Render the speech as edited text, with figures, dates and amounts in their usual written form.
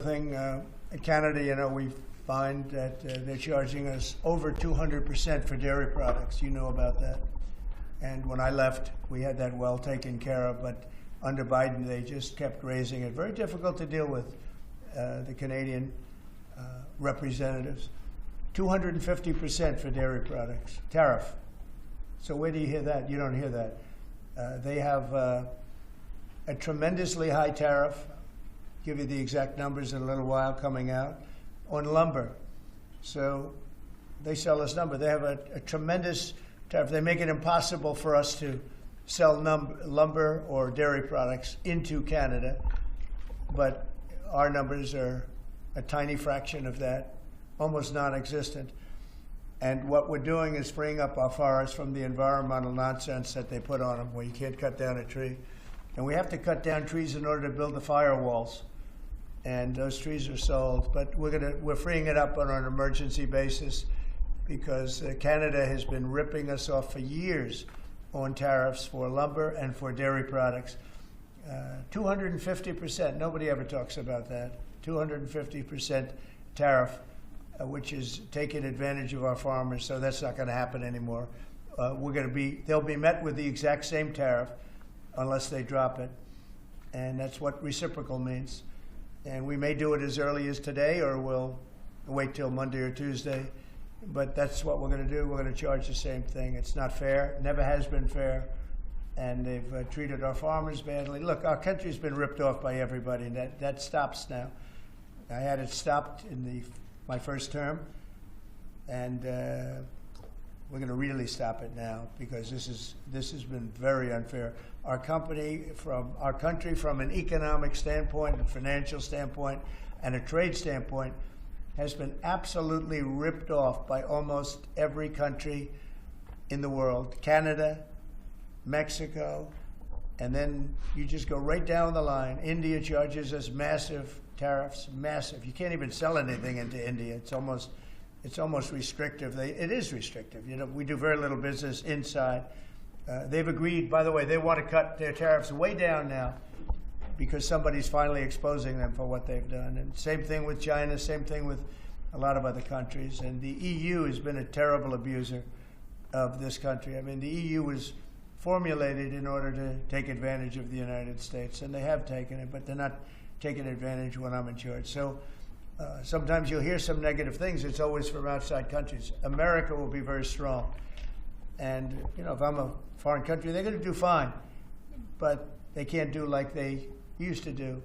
thing. In Canada, you know, we find that they're charging us over 200% for dairy products. You know about that. And when I left, we had that well taken care of. But under Biden, they just kept raising it. Very difficult to deal with, the Canadian representatives. 250% for dairy products, tariff. So where do you hear that? You don't hear that. They have a tremendously high tariff. Give you the exact numbers in a little while coming out, on lumber. So they sell us lumber. They have a tremendous tariff. They make it impossible for us to sell lumber or dairy products into Canada, but our numbers are a tiny fraction of that, almost non-existent. And what we're doing is freeing up our forests from the environmental nonsense that they put on them, where you can't cut down a tree. And we have to cut down trees in order to build the firewalls. And those trees are sold, but we're freeing it up on an emergency basis because Canada has been ripping us off for years on tariffs for lumber and for dairy products. 250%, nobody ever talks about that. 250% tariff, which is taking advantage of our farmers, so that's not going to happen anymore. They'll be met with the exact same tariff unless they drop it, and that's what reciprocal means. And we may do it as early as today, or we'll wait till Monday or Tuesday. But that's what we're going to do. We're going to charge the same thing. It's not fair. Never has been fair. And they've treated our farmers badly. Look, our country's been ripped off by everybody, and that stops now. I had it stopped in my first term, and we're going to really stop it now because this has been very unfair. Our country, from an economic standpoint, a financial standpoint, and a trade standpoint, has been absolutely ripped off by almost every country in the world. Canada, Mexico, and then you just go right down the line. India charges us massive tariffs, massive. You can't even sell anything into India. It's almost restrictive. It is restrictive. You know, we do very little business inside. They've agreed, by the way, they want to cut their tariffs way down now because somebody's finally exposing them for what they've done. And same thing with China, same thing with a lot of other countries. And the EU has been a terrible abuser of this country. I mean, the EU was formulated in order to take advantage of the United States, and they have taken it, but they're not taking advantage when I'm in charge. So sometimes you'll hear some negative things. It's always from outside countries. America will be very strong. And, you know, if I'm a foreign country, they're going to do fine, but they can't do like they used to do.